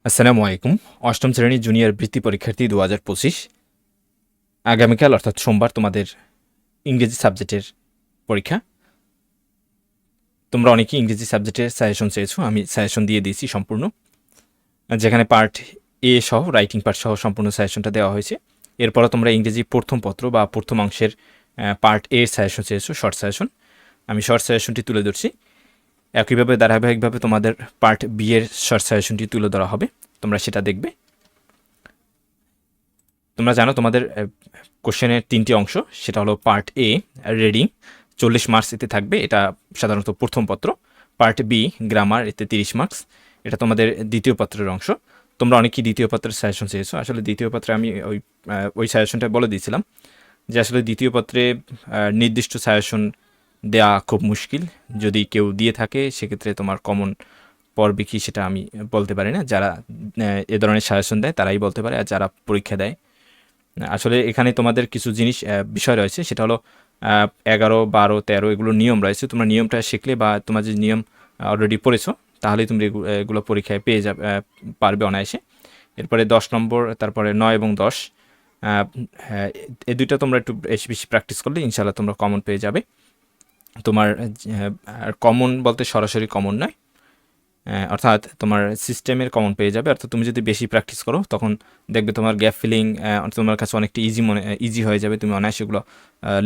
আসসালামু আলাইকুম। অষ্টম শ্রেণীর জুনিয়র বৃত্তি পরীক্ষার্থী ২০২৫। আগামীকাল অর্থাৎ সোমবার তোমাদের ইংরেজি সাবজেক্টের পরীক্ষা। তোমরা অনেকেই ইংরেজি সাবজেক্টের সাজেশন চেয়েছো, আমি সাজেশন দিয়ে দিয়েছি সম্পূর্ণ, যেখানে পার্ট এ সহ রাইটিং পার্ট সহ সম্পূর্ণ সাজেশনটা দেওয়া হয়েছে। এরপরও তোমরা ইংরেজি প্রথম পত্র বা প্রথম অংশের পার্ট এর সাজেশন চেয়েছো, শর্ট সাজেশন। আমি শর্ট সাজেশনটি তুলে ধরছি। একইভাবে ধারাবাহিকভাবে তোমাদের পার্ট বি এর শর্ট সাজেশনটি তুলে ধরা হবে, তোমরা সেটা দেখবে। তোমরা জানো তোমাদের কোশ্চেনের 3টি অংশ, সেটা হলো পার্ট এ রিডিং 40 মার্কস এতে থাকবে, এটা সাধারণত প্রথম পত্র। পার্ট বি গ্রামার, এতে 30 মার্কস, এটা তোমাদের দ্বিতীয় পত্রের অংশ। তোমরা অনেকেই দ্বিতীয় পত্রের সাজেশন চেয়েছো। আসলে দ্বিতীয় পত্রে আমি ওই সাজেশনটা বলে দিয়েছিলাম যে আসলে দ্বিতীয় পত্রে নির্দিষ্ট সাজেশন দেওয়া খুব মুশকিল। যদি কেউ দিয়ে থাকে সেক্ষেত্রে তোমার কমন পড়বে কি সেটা আমি বলতে পারি না। যারা এ ধরনের সাজেশন দেয় তারাই বলতে পারে, আর যারা পরীক্ষা দেয়। আসলে এখানে তোমাদের কিছু বিষয় রয়েছে, সেটা হলো 11, 12, 13 এগুলো নিয়ম রয়েছে। তোমরা নিয়মটা শিখলে বা তোমার যে নিয়ম অলরেডি পড়েছো, তাহলেই তুমি এগুলো পরীক্ষায় পেয়ে যাবে, পারবে অনায়াসে। এরপরে 10 নম্বর, তারপরে 9 এবং 10, হ্যাঁ, এই দুইটা তোমরা একটু বেশি বেশি প্র্যাকটিস করলে ইনশাল্লাহ তোমরা কমন পেয়ে যাবে। তোমার কমন বলতে সরাসরি কমন নয়, অর্থাৎ তোমার সিস্টেমের কমন পেয়ে যাবে। অর্থাৎ তুমি যদি বেশি প্র্যাকটিস করো তখন দেখবে তোমার গ্যাপ ফিলিং তোমার কাছে অনেকটা ইজি হয়ে যাবে, তুমি অনায়াসে এগুলো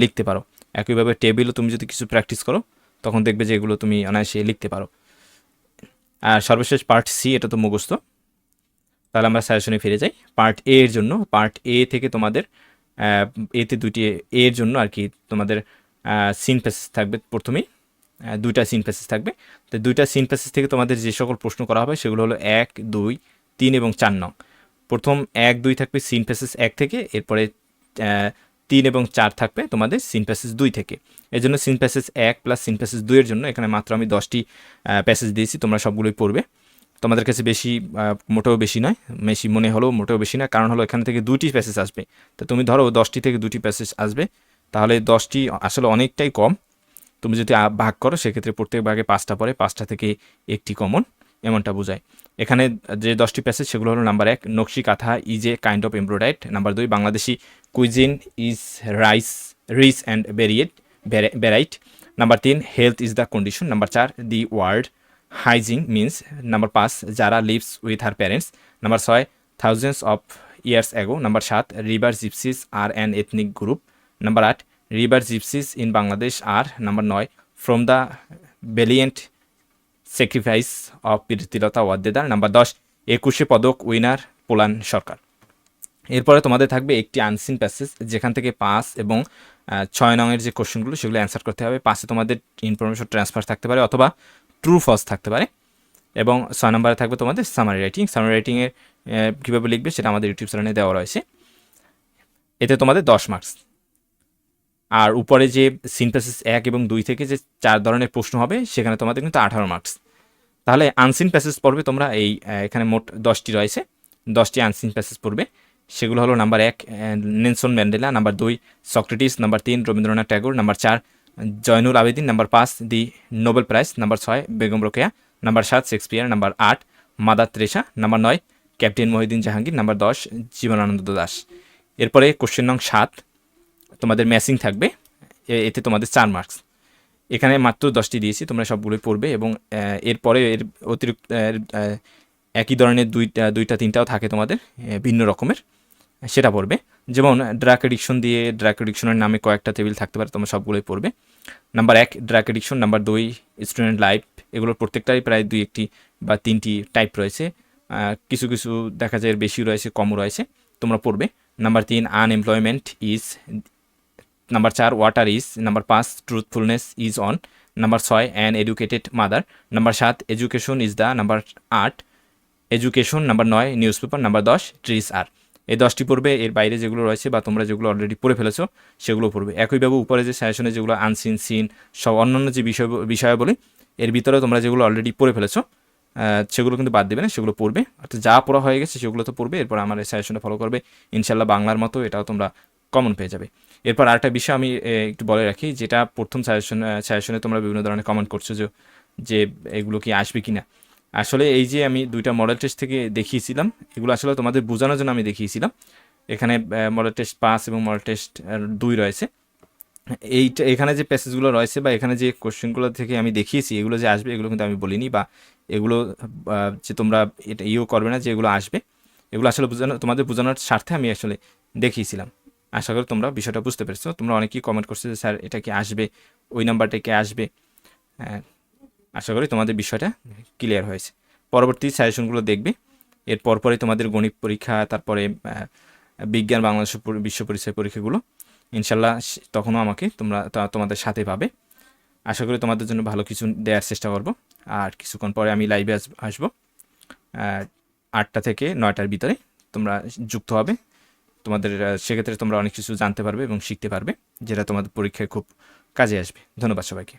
লিখতে পারো। একইভাবে টেবিলও তুমি যদি কিছু প্র্যাকটিস করো তখন দেখবে যে এগুলো তুমি অনায়াসে লিখতে পারো। আর সর্বশেষ পার্ট সি, এটা তো মুখস্থ। তাহলে আমরা সাজেশনে ফিরে যাই। পার্ট এ এর জন্য, পার্ট এ থেকে তোমাদের এতে দুটি এর জন্য আর কি তোমাদের সিন প্যাসেজ থাকবে প্রথমেই, দুইটা সিন প্যাসেজ থাকবে। তো দুইটা সিন প্যাসেজ থেকে তোমাদের যে সকল প্রশ্ন করা হবে সেগুলো হলো 1, 2, 3 এবং 4 নং। প্রথম 1, 2 থাকবে সিন প্যাসেজ 1 থেকে, এরপরে 3 এবং 4 থাকবে তোমাদের সিন প্যাসেজ 2 থেকে। এই জন্য seen passage 1 plus seen passage 2 এর জন্য এখানে মাত্র আমি 10টি প্যাসেজ দিয়েছি, তোমরা সবগুলোই পড়বে। তোমাদের কাছে বেশি মোটেও বেশি নয়, বেশি মনে হলেও মোটেও বেশি না, কারণ হলো এখান থেকে 2টি প্যাসেজ আসবে। তো তুমি ধরো 10টি থেকে 2টি প্যাসেজ আসবে, তাহলে 10টি আসলে অনেকটাই কম। তুমি যদি ভাগ করো সেক্ষেত্রে প্রত্যেক ভাগে 5টা পড়ে, 5টা থেকে একটি কমন, এমনটা বোঝায়। এখানে যে 10টি প্যাসেজ সেগুলো হলো: number 1, Nakshi kantha is a kind of embroidery; number 2, Bangladeshi cuisine is rich and variety; number 3, health is the condition; number 4, the word hygiene means; number 5, যারা lives with her parents; number 6, thousands of years ago; number 7, river gypsies are an ethnic group; number 8, river gypsies in Bangladesh are; number 9, from the valiant sacrifice of Pritilata Waddedar; number 10, 21 পদক winner Pollan সরকার। এরপরে তোমাদের থাকবে একটি unseen passage, যেখান থেকে 5 এবং 6 নংয়ের যে কোশ্চেনগুলো সেগুলো অ্যান্সার করতে হবে। 5-এ তোমাদের ইনফরমেশন ট্রান্সফার থাকতে পারে অথবা ট্রু ফলস থাকতে পারে, এবং 6 নম্বরে থাকবে তোমাদের সামারি রাইটিং। সামারি রাইটিংয়ের কীভাবে লিখবে সেটা আমাদের ইউটিউব চ্যানেলে দেওয়া রয়েছে, এতে তোমাদের 10 মার্কস। আর উপরে যে সিনথেসিস 1 এবং 2 থেকে যে 4 ধরনের প্রশ্ন হবে সেখানে তোমাদের কিন্তু 18 মার্কস। তাহলে আনসিন প্যাসেজ পড়বে তোমরা এখানে মোট 10টি রয়েছে, 10টি আনসিন প্যাসেজ পড়বে। সেগুলো হলো: number 1, Nelson Mandela; number 2, Socrates; number 3, Rabindranath Tagore; number 4, Zainul Abedin; number 5, the Nobel prize; number 6, Begum Rokeya; number 7, Shakespeare; number 8, Mother Teresa; number 9, captain Mohiuddin Jahangir; number 10, Jibanananda Das. এরপরে কোশ্চেন নং 7 তোমাদের ম্যাচিং থাকবে, এতে তোমাদের 4 মার্কস। এখানে মাত্র 10টি দিয়েছি, তোমরা সবগুলোই পড়বে, এবং এরপরে এর অতিরিক্ত একই ধরনের দুইটা তিনটাও থাকে তোমাদের ভিন্ন রকমের, সেটা পড়বে। যেমন ড্রাগ এডিকশন দিয়ে ড্রাগ এডিকশনের নামে কয়েকটা টেবিল থাকতে পারে, তোমরা সবগুলোই পড়বে। Number 1, drug addiction; number 2, student life. এগুলোর প্রত্যেকটাই প্রায় 2-1টি বা 3টি টাইপ রয়েছে, কিছু কিছু দেখা যায় বেশি রয়েছে, কমও রয়েছে, তোমরা পড়বে। Number 3, unemployment is; number 4, water is; number 5, truthfulness is on; number 6, an educated mother; number 7, education is the; number 8, education; number 9, news paper; number 10, trees are. এই 10টি পড়বে। এর বাইরে যেগুলো রয়েছে বা তোমরা যেগুলো অলরেডি পড়ে ফেলেছো সেগুলো পড়বে। একইভাবে উপরে যে সাজেশনে যেগুলো আনসিন, সিন, সব অন্যান্য যে বিষয়াবলী এর ভিতরে তোমরা যেগুলো অলরেডি পড়ে ফেলেছো সেগুলো কিন্তু বাদ দেবে না, সেগুলো পড়বে। অর্থাৎ যা পড়া হয়ে গেছে সেগুলো তো পড়বে, এরপর আমার এই সাজেশনটা ফলো করবে, ইনশাল্লাহ বাংলার মতো এটাও তোমরা কমন পেয়ে যাবে। এরপর আরেকটা বিষয় আমি একটু বলে রাখি, যেটা প্রথম সাজেশনে তোমরা বিভিন্ন ধরনের কমেন্ট করছো যে এগুলো কি আসবে কি না। আসলে এই যে আমি 2টা মডেল টেস্ট থেকে দেখিয়েছিলাম, এগুলো আসলে তোমাদের বোঝানোর জন্য আমি দেখিয়েছিলাম। এখানে মডেল টেস্ট 5 এবং মডেল টেস্ট 2 রয়েছে। এইটা এখানে যে প্যাসেজগুলো রয়েছে বা এখানে যে কোশ্চেনগুলো থেকে আমি দেখিয়েছি এগুলো যে আসবে, এগুলো কিন্তু আমি বলিনি, বা এগুলো যে তোমরা এটা করবে না যে এগুলো আসবে, এগুলো আসলে তোমাদের বোঝানোর স্বার্থে আমি আসলে দেখিয়েছিলাম। আশা করি তোমরা বিষয়টা বুঝতে পেরেছো। তোমরা অনেকেই কমেন্ট করছো যে স্যার এটা কি আসবে, ওই নাম্বারটা কি আসবে। হ্যাঁ, আশা করি তোমাদের বিষয়টা ক্লিয়ার হয়েছে। পরবর্তী সাজেশনগুলো দেখবে, এর পরপরই তোমাদের গণিত পরীক্ষা, তারপরে বিজ্ঞান, বাংলাদেশ বিশ্ব পরিচয় পরীক্ষাগুলো ইনশাল্লাহ তখনও আমাকে তোমাদের সাথে পাবে। আশা করি তোমাদের জন্য ভালো কিছু দেওয়ার চেষ্টা করব। আর কিছুক্ষণ পরে আমি লাইভে আসবো 8টা থেকে 9টার ভিতরে তোমরা যুক্ত হবে। তোমাদের সেক্ষেত্রে তোমরা অনেক কিছু জানতে পারবে এবং শিখতে পারবে, যেটা তোমাদের পরীক্ষায় খুব কাজে আসবে। ধন্যবাদ সবাইকে।